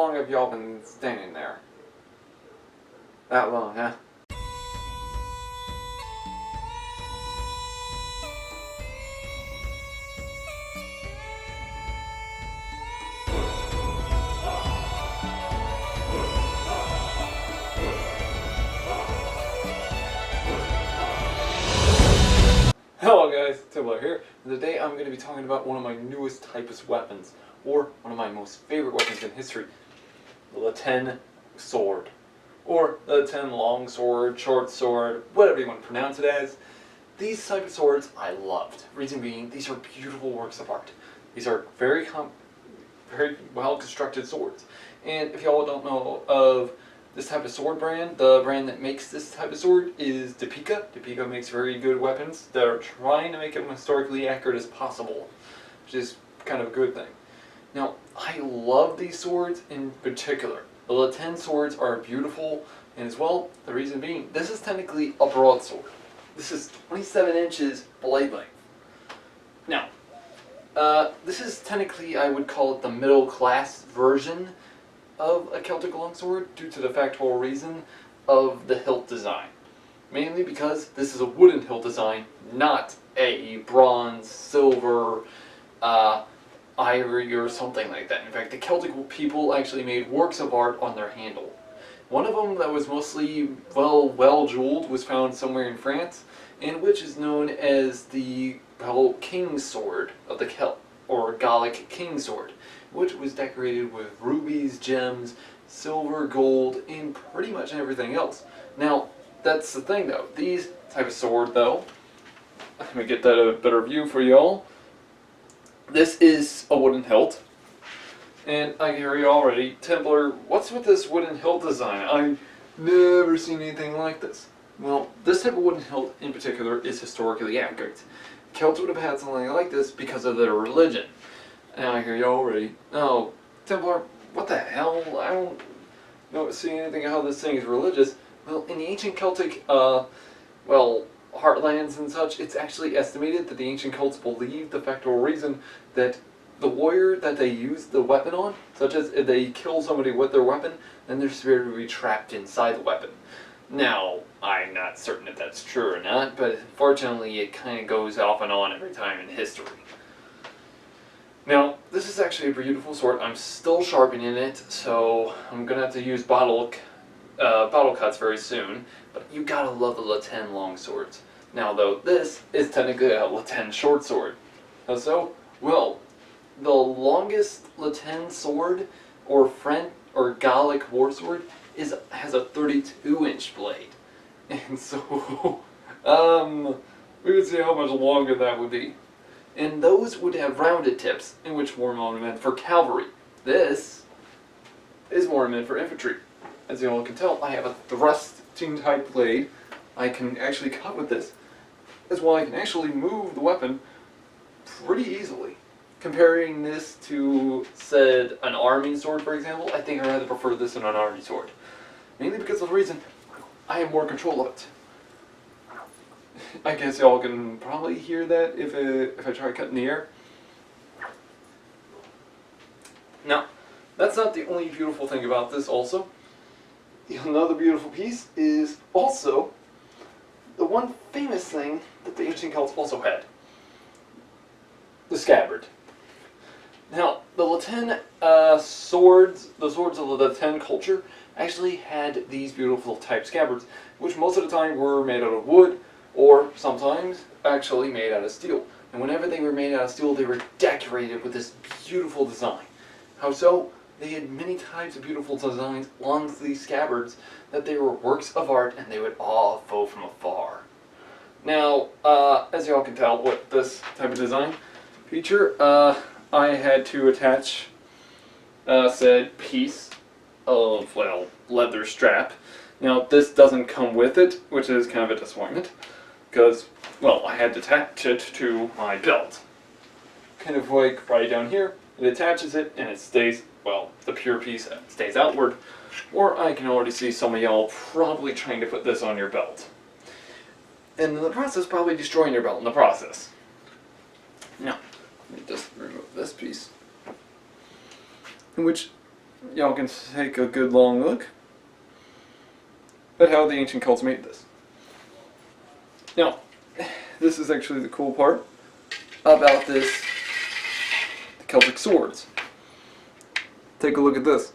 long have y'all been standing there? That long, huh? Hello guys, Celts here, and today I'm going to be talking about one of my newest typist weapons, or one of my most favorite weapons in history, the La Tene sword, or the Tene long sword, short sword, whatever you want to pronounce it as. These type of swords I loved. Reason being, these are beautiful works of art. These are very well constructed swords, and if y'all don't know of this type of sword brand, the brand that makes this type of sword is Depika makes very good weapons. They're trying to make them historically accurate as possible, which is kind of a good thing. Now, I love these swords in particular. The La Tene swords are beautiful, and as well, the reason being, this is technically a broadsword. This is 27 inches blade length. Now, this is technically, I would call it the middle class version of a Celtic longsword due to the factual reason of the hilt design. Mainly because this is a wooden hilt design, not a bronze, silver, ivory or something like that. In fact, the Celtic people actually made works of art on their handle. One of them that was mostly well jeweled was found somewhere in France, and which is known as the King's Sword of the Celt, or Gallic King's Sword, which was decorated with rubies, gems, silver, gold, and pretty much everything else. Now, that's the thing though. These type of sword though, let me get that a better view for y'all. This is a wooden hilt. And I can hear you already, Templar, what's with this wooden hilt design? I've never seen anything like this. Well, this type of wooden hilt in particular is historically accurate. Celts would have had something like this because of their religion. And I hear you already. No, Templar, what the hell? I don't see anything how this thing is religious. Well, in the ancient Celtic, heartlands and such, it's actually estimated that the ancient Celts believed the factual reason that the warrior that they used the weapon on, such as if they kill somebody with their weapon, then their spirit would be trapped inside the weapon. Now, I'm not certain if that's true or not, but unfortunately it kind of goes off and on every time in history. Now, this is actually a beautiful sword. I'm still sharpening it, so I'm going to have to use bottle cuts very soon, but you gotta love the La Tene long swords. Now though, this is technically a La Tene short sword. How so? Well, the longest La Tene sword, or French or Gallic war sword, has a 32-inch blade. And so, we would see how much longer that would be. And those would have rounded tips, in which were more meant for cavalry. This is more meant for infantry. As you all can tell, I have a thrusting type blade. I can actually cut with this, as well I can actually move the weapon pretty easily. Comparing this to, said, an army sword, for example, I think I'd rather prefer this than an army sword. Mainly because of the reason I have more control of it. I guess y'all can probably hear that if I try cutting the air. Now, that's not the only beautiful thing about this also. Another beautiful piece is also the one famous thing that the ancient Celts also had. The scabbard. Now, the La Tene swords, the swords of the La Tene culture, actually had these beautiful type scabbards, which most of the time were made out of wood, or sometimes actually made out of steel. And whenever they were made out of steel, they were decorated with this beautiful design. How so? They had many types of beautiful designs on these scabbards that they were works of art and they would awe foe from afar. Now, as y'all can tell with this type of design feature, I had to attach said piece of, leather strap. Now, this doesn't come with it, which is kind of a disappointment, because, I had to attach it to my belt. Kind of like right down here, it attaches it, and it stays, the pure piece stays outward, or I can already see some of y'all probably trying to put this on your belt. And in the process, probably destroying your belt in the process. Now, let me just remove this piece. In which y'all can take a good long look at how the ancient Celts made this. Now, this is actually the cool part about this, the Celtic swords. Take a look at this.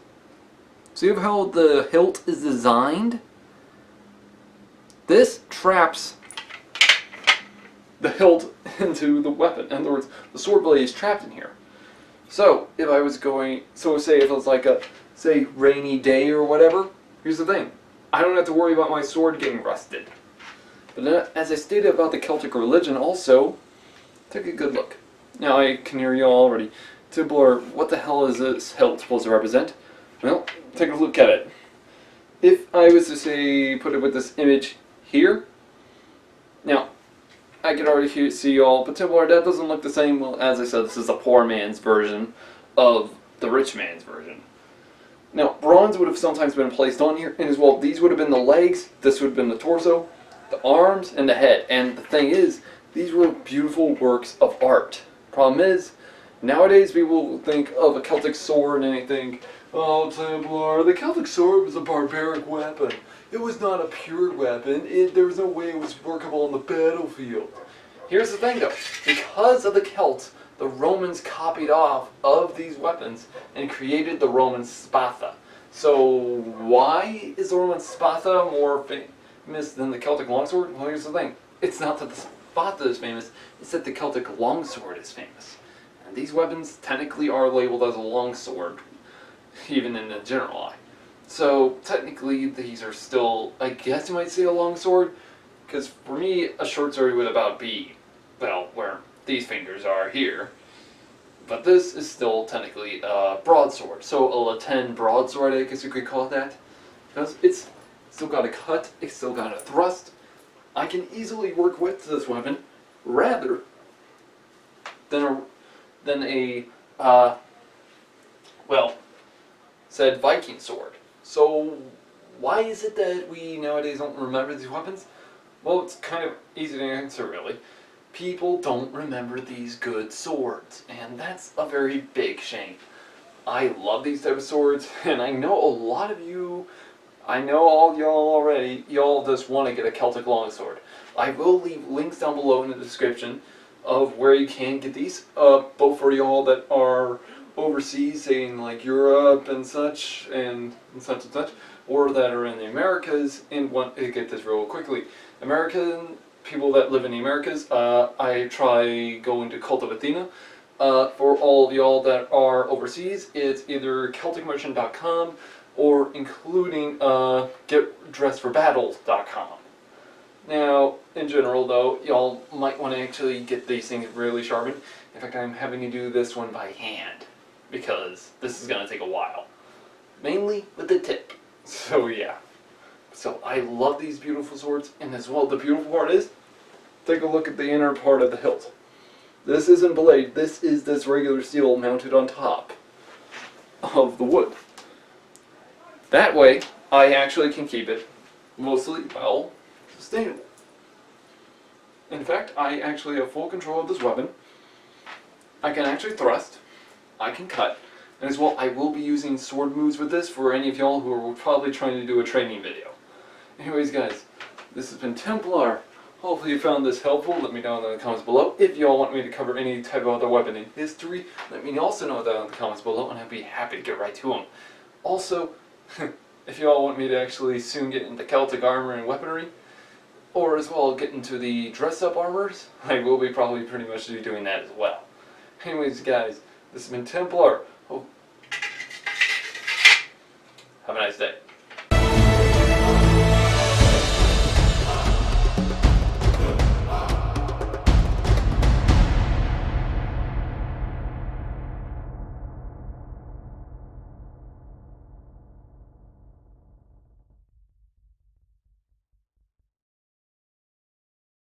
See how the hilt is designed? This traps the hilt into the weapon. In other words, the sword blade is trapped in here. So, if I was going, say if it was like a, say, rainy day or whatever, here's the thing. I don't have to worry about my sword getting rusted. But then, as I stated about the Celtic religion also, take a good look. Now I can hear you all already. Templar, what the hell is this hilt supposed to represent? Well, take a look at it. If I was to say, put it with this image here, now, I can already see y'all, but Templar, that doesn't look the same. Well, as I said, this is a poor man's version of the rich man's version. Now, bronze would have sometimes been placed on here, and as well, these would have been the legs, this would have been the torso, the arms, and the head. And the thing is, these were beautiful works of art. Problem is, nowadays people think of a Celtic sword and they think, oh, Templar, the Celtic sword was a barbaric weapon. It was not a pure weapon. There was no way it was workable on the battlefield. Here's the thing though, because of the Celts, the Romans copied off of these weapons and created the Roman spada. So why is the Roman spada more famous than the Celtic longsword? Well, here's the thing. It's not that the spada is famous, it's that the Celtic longsword is famous. And these weapons technically are labeled as a longsword, even in the general eye. So technically these are still, I guess you might say, a longsword, because for me a short sword would about be, well, where these fingers are here. But this is still technically a broadsword. So a La Tene broadsword, I guess you could call it that. Because it's still got a cut, it's still got a thrust. I can easily work with this weapon rather than a well, said Viking sword. So why is it that we nowadays don't remember these weapons? Well, it's kind of easy to answer, really. People don't remember these good swords, and that's a very big shame. I love these type of swords, and I know a lot of you, I know all y'all already, y'all just want to get a Celtic longsword. I will leave links down below in the description of where you can get these, both for y'all that are overseas, say in like Europe and such, and such, or that are in the Americas, and want to get this real quickly. American people that live in the Americas, I try going to Cult of Athena. For all of y'all that are overseas, it's either CelticMerchant.com or including GetDressedForBattle.com. Now, in general though, y'all might want to actually get these things really sharpened. In fact, I'm having to do this one by hand, because this is going to take a while. Mainly with the tip. So yeah. So I love these beautiful swords, and as well the beautiful part is, take a look at the inner part of the hilt. This isn't blade, this is this regular steel mounted on top of the wood. That way, I actually can keep it mostly, well, sustainable. In fact, I actually have full control of this weapon. I can actually thrust, I can cut, and as well I will be using sword moves with this for any of y'all who are probably trying to do a training video. Anyways guys, this has been Templar. Hopefully you found this helpful. Let me know in the comments below. If y'all want me to cover any type of other weapon in history, let me also know that in the comments below, and I'd be happy to get right to them. Also, if y'all want me to actually soon get into Celtic armor and weaponry, or as well get into the dress-up armors, I will be probably pretty much doing that as well. Anyways guys, this has been Templar. Have a nice day.